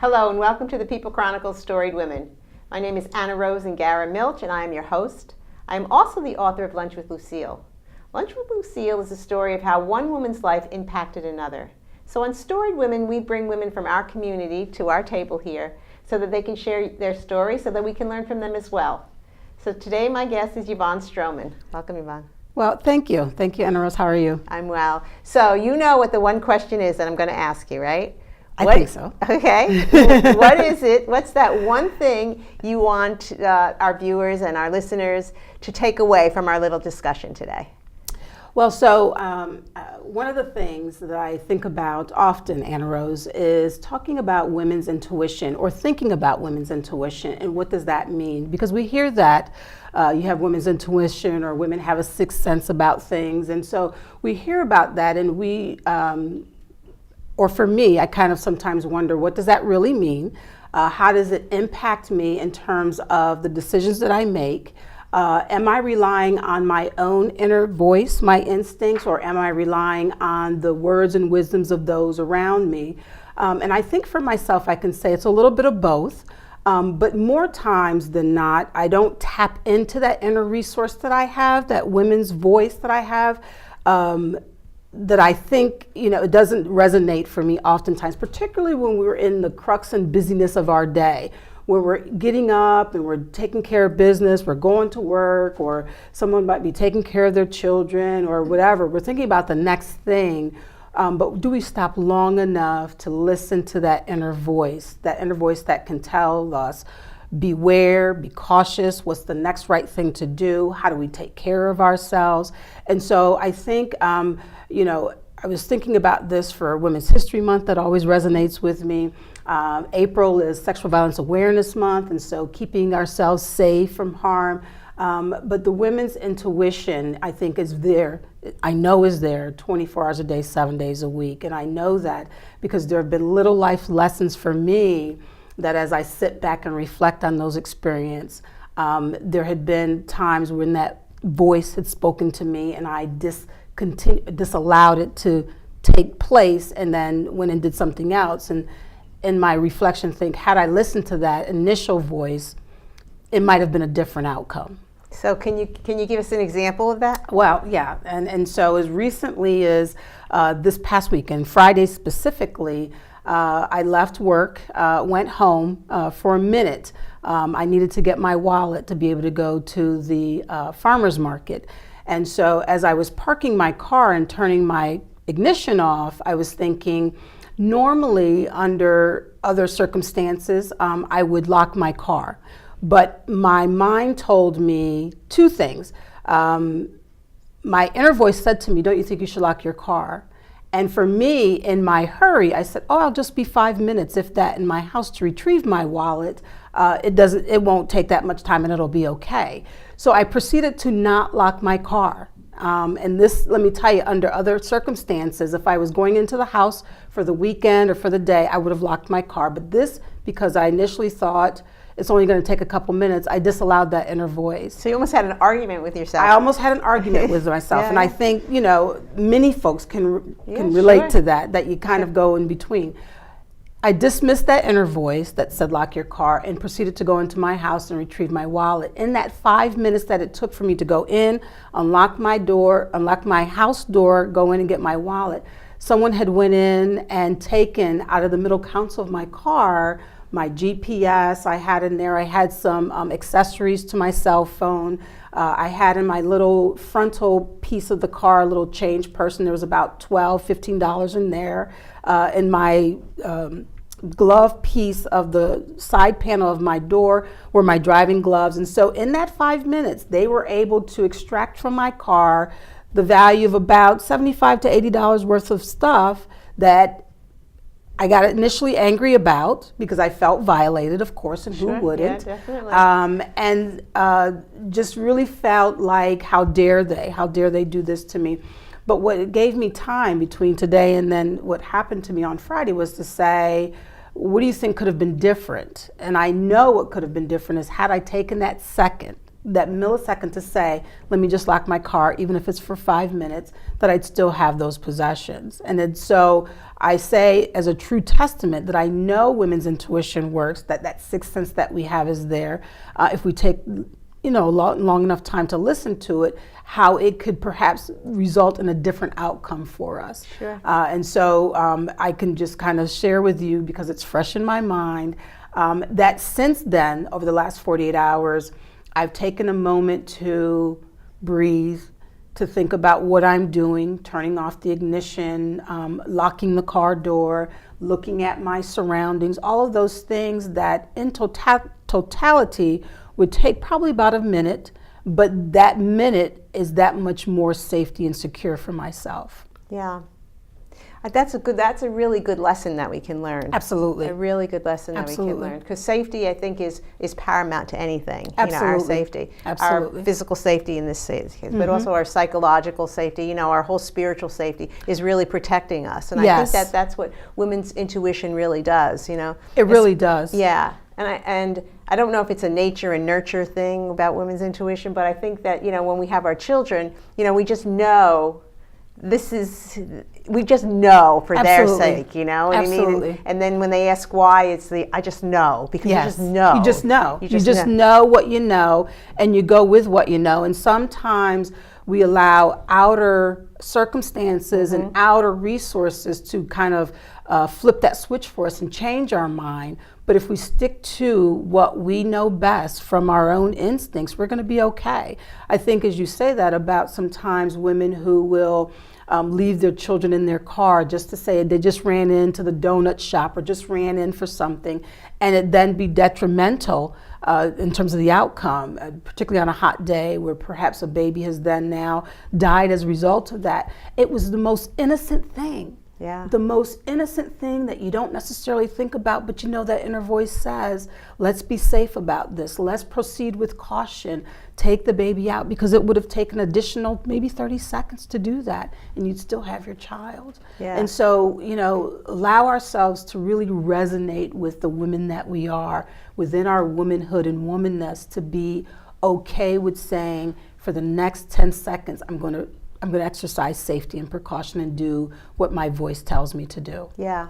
Hello and welcome to the People Chronicles Storied Women. My name is Anna Rose Ingarra-Milch and I am your host. I am also the author of Lunch with Lucille. Lunch with Lucille is a story of how one woman's life impacted another. So on Storied Women, we bring women from our community to our table here so that they can share their story so that we can learn from them as well. So today my guest is Yvonne Stroman. Welcome, Yvonne. Well, thank you. Thank you, Anna Rose. How are you? I'm well. So you know what the one question is that I'm going to ask you, right? I think so. Okay. What is it? What's that one thing you want our viewers and our listeners to take away from our little discussion today? Well, so one of the things that I think about often, Anna Rose, is talking about women's intuition or thinking about women's intuition and what does that mean? Because we hear that you have women's intuition or women have a sixth sense about things. And so we hear about that and we, or for me, I kind of sometimes wonder, what does that really mean? How does it impact me in terms of the decisions that I make? Am I relying on my own inner voice, my instincts, or am I relying on the words and wisdoms of those around me? And I think for myself, I can say it's a little bit of both, but more times than not, I don't tap into that inner resource that I have, that women's voice that I have, that I think, it doesn't resonate for me oftentimes, particularly when we're in the crux and busyness of our day, where we're getting up and we're taking care of business, we're going to work, or someone might be taking care of their children or whatever. We're thinking about the next thing, but do we stop long enough to listen to that inner voice that can tell us, beware, be cautious, what's the next right thing to do, how do we take care of ourselves? And so I think, I was thinking about this for Women's History Month that always resonates with me. April is Sexual Violence Awareness Month, and so keeping ourselves safe from harm. But the women's intuition, I think, is there 24 hours a day, 7 days a week. And I know that because there have been little life lessons for me that as I sit back and reflect on those experiences, there had been times when that voice had spoken to me and I disallowed it to take place and then went and did something else. And in my reflection, think, had I listened to that initial voice, it might have been a different outcome. So can you give us an example of that? Well, yeah, and so as recently as this past weekend, Friday specifically, I left work, went home for a minute. I needed to get my wallet to be able to go to the farmer's market. And so as I was parking my car and turning my ignition off, I was thinking, normally under other circumstances, I would lock my car. But my mind told me two things. My inner voice said to me, don't you think you should lock your car? And for me, in my hurry, I said, I'll just be 5 minutes, if that, in my house to retrieve my wallet. It won't take that much time and it'll be okay. So I proceeded to not lock my car. And this, let me tell you, under other circumstances, if I was going into the house for the weekend or for the day, I would have locked my car. But this, because I initially thought it's only going to take a couple minutes, I disallowed that inner voice. So you almost had an argument with yourself. I almost had an argument with myself. Yeah. And I think, many folks can relate to that you kind of go in between. I dismissed that inner voice that said lock your car and proceeded to go into my house and retrieve my wallet. In that 5 minutes that it took for me to go in, unlock my door, unlock my house door, go in and get my wallet, someone had went in and taken out of the middle console of my car my GPS. I had in there, I had some accessories to my cell phone. I had in my little frontal piece of the car a little change purse, and there was about $12, $15 in there. In my glove piece of the side panel of my door were my driving gloves. And so in that 5 minutes, they were able to extract from my car the value of about $75 to $80 worth of stuff that I got initially angry about because I felt violated, of course, and who wouldn't? Yeah, definitely. And just really felt like, how dare they do this to me? But what it gave me time between today and then what happened to me on Friday was to say, what do you think could have been different? And I know what could have been different is had I taken that second that millisecond to say, let me just lock my car, even if it's for 5 minutes, that I'd still have those possessions. And then so I say as a true testament that I know women's intuition works, that sixth sense that we have is there. If we take long enough time to listen to it, how it could perhaps result in a different outcome for us. Sure. And so I can just kind of share with you, because it's fresh in my mind, that since then, over the last 48 hours, I've taken a moment to breathe, to think about what I'm doing, turning off the ignition, locking the car door, looking at my surroundings, all of those things that in totality would take probably about a minute, but that minute is that much more safety and secure for myself. Yeah. That's a really good lesson that we can learn. Absolutely. A really good lesson that we can learn. Because safety, I think, is paramount to anything. Absolutely. Our safety. Absolutely. Our physical safety in this case, but also our psychological safety, our whole spiritual safety is really protecting us. And I think that's what women's intuition really does, It really does. Yeah. And I don't know if it's a nature and nurture thing about women's intuition, but I think that, when we have our children, we just know we just know for their sake, what Absolutely. I mean? And then when they ask why, it's I just know, because you just know. You just know. You just know what you know, and you go with what you know. And sometimes we allow outer circumstances and outer resources to kind of flip that switch for us and change our mind. But if we stick to what we know best from our own instincts, we're going to be okay. I think, as you say that, about sometimes women who will leave their children in their car just to say they just ran into the donut shop or just ran in for something, and it then be detrimental in terms of the outcome, particularly on a hot day where perhaps a baby has then now died as a result of that. It was the most innocent thing. Yeah. The most innocent thing that you don't necessarily think about, but that inner voice says, let's be safe about this. Let's proceed with caution. Take the baby out, because it would have taken additional maybe 30 seconds to do that, and you'd still have your child. Yeah. And so, allow ourselves to really resonate with the women that we are, within our womanhood and womanness, to be okay with saying, for the next 10 seconds, I'm going to exercise safety and precaution and do what my voice tells me to do. Yeah.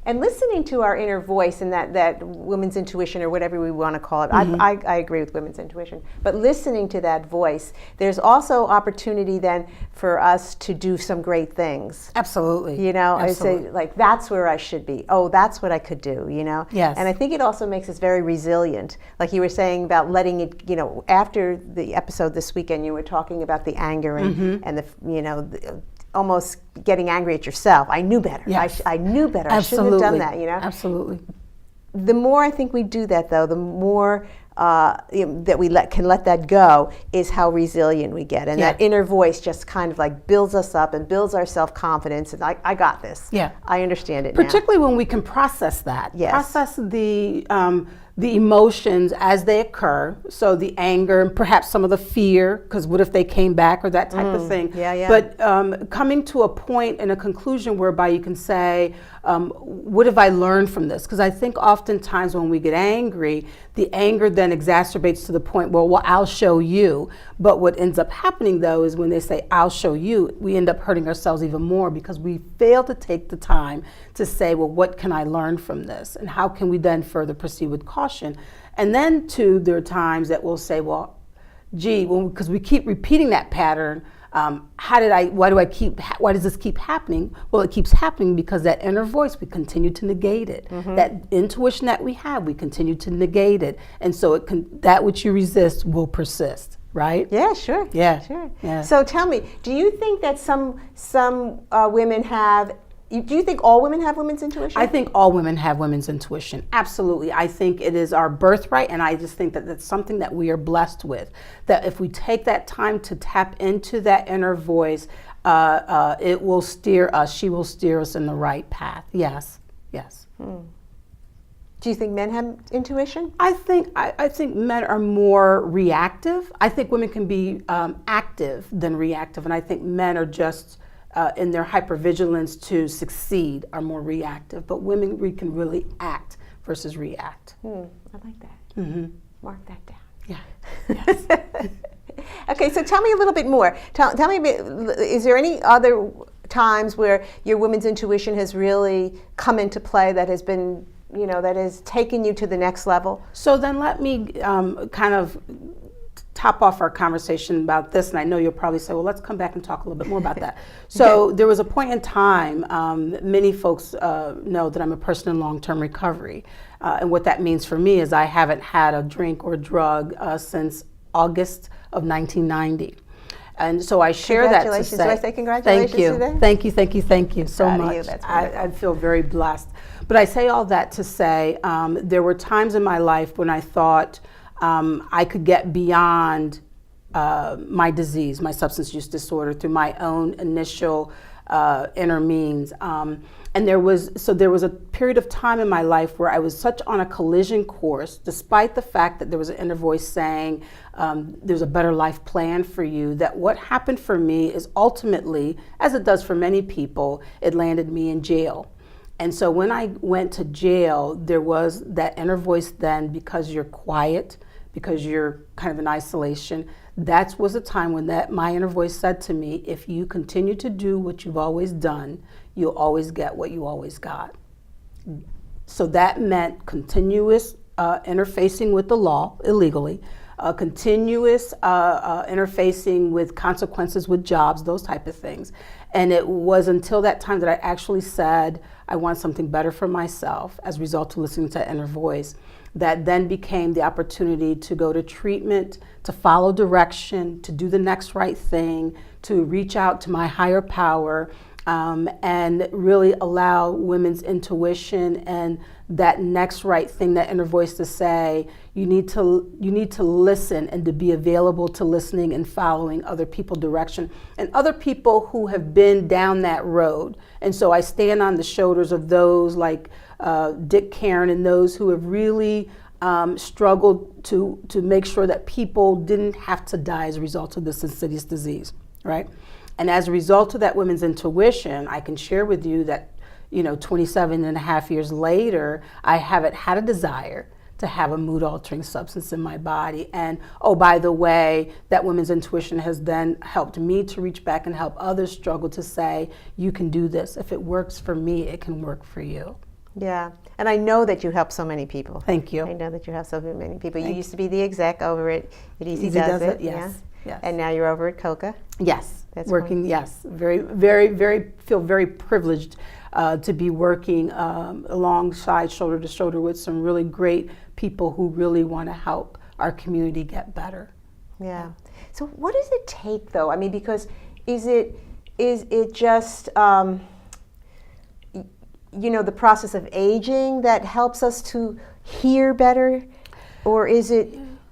And listening to our inner voice and that women's intuition, or whatever we want to call it, I agree with women's intuition, but listening to that voice, there's also opportunity then for us to do some great things. Absolutely. I say, that's where I should be. Oh, that's what I could do, Yes. And I think it also makes us very resilient. Like you were saying about letting it, after the episode this weekend, you were talking about the anger and the, almost getting angry at yourself. I knew better. Yes. I knew better. Absolutely. I shouldn't have done that, Absolutely. The more I think we do that, though, the more that we can let that go, is how resilient we get. And that inner voice just kind of builds us up and builds our self-confidence. And I got this. Yeah. I understand it now. Particularly when we can process that. Yes. Process the emotions as they occur. So the anger and perhaps some of the fear, because what if they came back, or that type of thing. Yeah. But coming to a point and a conclusion whereby you can say, what have I learned from this? Because I think oftentimes when we get angry, the anger then exacerbates to the point where, well, I'll show you. But what ends up happening, though, is when they say, I'll show you, we end up hurting ourselves even more, because we fail to take the time to say, well, what can I learn from this? And how can we then further proceed with caution? And then, too, there are times that we'll say, well, gee, because we keep repeating that pattern, why does this keep happening? Well, it keeps happening because that inner voice, we continue to negate it. That intuition that we have, we continue to negate it. And so that which you resist will persist, right? Yeah, sure. Yeah. Sure. Yeah. So tell me, do you think that some women have, do you think all women have women's intuition? I think all women have women's intuition. Absolutely. I think it is our birthright, and I just think that that's something that we are blessed with. That if we take that time to tap into that inner voice, it will steer us. She will steer us in the right path. Yes. Do you think men have intuition? I think men are more reactive. I think women can be active than reactive, and I think men are just in their hypervigilance to succeed are more reactive. But women, we can really act versus react. I like that. Mark that down. Yeah. Yes. Okay, so tell me a little bit more. Tell me a bit, is there any other times where your women's intuition has really come into play that has been, that has taken you to the next level? So then let me kind of top off our conversation about this, and I know you'll probably say, well, let's come back and talk a little bit more about that. So there was a point in time, many folks know that I'm a person in long-term recovery. And what that means for me is I haven't had a drink or drug since August of 1990. And so I share that to say, do I say congratulations today? Thank you so much. I feel very blessed. But I say all that to say there were times in my life when I thought I could get beyond my disease, my substance use disorder, through my own initial inner means. And there was a period of time in my life where I was such on a collision course, despite the fact that there was an inner voice saying, there's a better life plan for you, that what happened for me is ultimately, as it does for many people, it landed me in jail. And so when I went to jail, there was that inner voice then, because you're quiet, because you're kind of in isolation, that was a time when my inner voice said to me, if you continue to do what you've always done, you'll always get what you always got. So that meant continuous interfacing with the law illegally, continuous interfacing with consequences with jobs, those type of things. And it was until that time that I actually said, I want something better for myself as a result of listening to that inner voice. That then became the opportunity to go to treatment, to follow direction, to do the next right thing, to reach out to my higher power, and really allow women's intuition and that next right thing, that inner voice to say, you need to listen and to be available to listening and following other people's direction and other people who have been down that road. And so I stand on the shoulders of those like Dick, Karen, and those who have really struggled to make sure that people didn't have to die as a result of this insidious disease, right? And as a result of that women's intuition, I can share with you that 27 and a half years later, I haven't had a desire to have a mood-altering substance in my body. And oh, by the way, that women's intuition has then helped me to reach back and help others struggle to say, you can do this. If it works for me, it can work for you. Yeah, and I know that you help so many people. Thank you. I know that you help so many people. You used to be the exec over at Easy Does It. Yes. Yes. And now you're over at Coca. Yes. That's working. wonderful. Yes. Very feel very privileged to be working alongside, shoulder to shoulder, with some really great people who really want to help our community get better. Yeah. So what does it take, though? I mean, because is it just the process of aging that helps us to hear better, or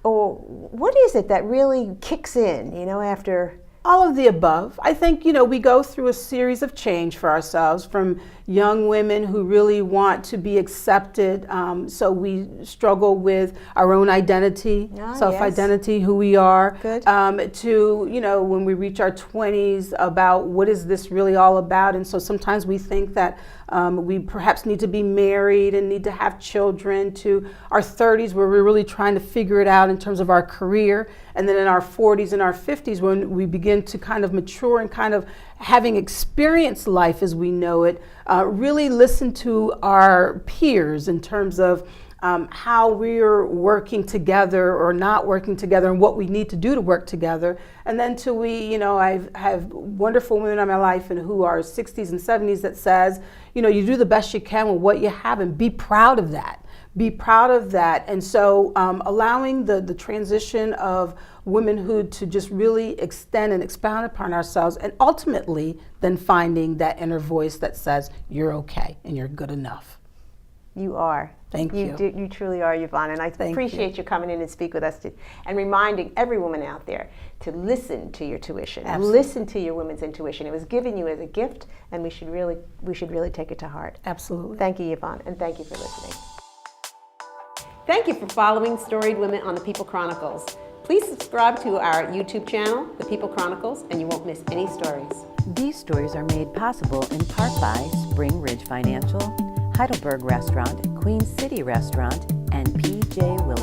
what is it that really kicks in, after? All of the above. I think, we go through a series of change for ourselves, from young women who really want to be accepted. So we struggle with our own identity, self-identity, who we are, to, when we reach our 20s, about what is this really all about. And so sometimes we think that we perhaps need to be married and need to have children, to our 30s, where we're really trying to figure it out in terms of our career. And then in our 40s and our 50s, when we begin to kind of mature and kind of having experienced life as we know it, really listen to our peers in terms of how we're working together or not working together, and what we need to do to work together. And then I have wonderful women in my life and who are 60s and 70s that says, you do the best you can with what you have, and be proud of that. Be proud of that. And so allowing the transition of womanhood to just really extend and expound upon ourselves, and ultimately then finding that inner voice that says, you're okay and you're good enough. You are. Thank you. You truly are, Yvonne, and I appreciate you coming in and speak with us and reminding every woman out there to listen to your tuition. Absolutely. Listen to your women's intuition. It was given you as a gift, and we should really take it to heart. Absolutely. Thank you, Yvonne, and thank you for listening. Thank you for following Storied Women on the People Chronicles. Please subscribe to our YouTube channel, The People Chronicles, and you won't miss any stories. These stories are made possible in part by Spring Ridge Financial, Heidelberg Restaurant, Queen City Restaurant, and P.J. Williams.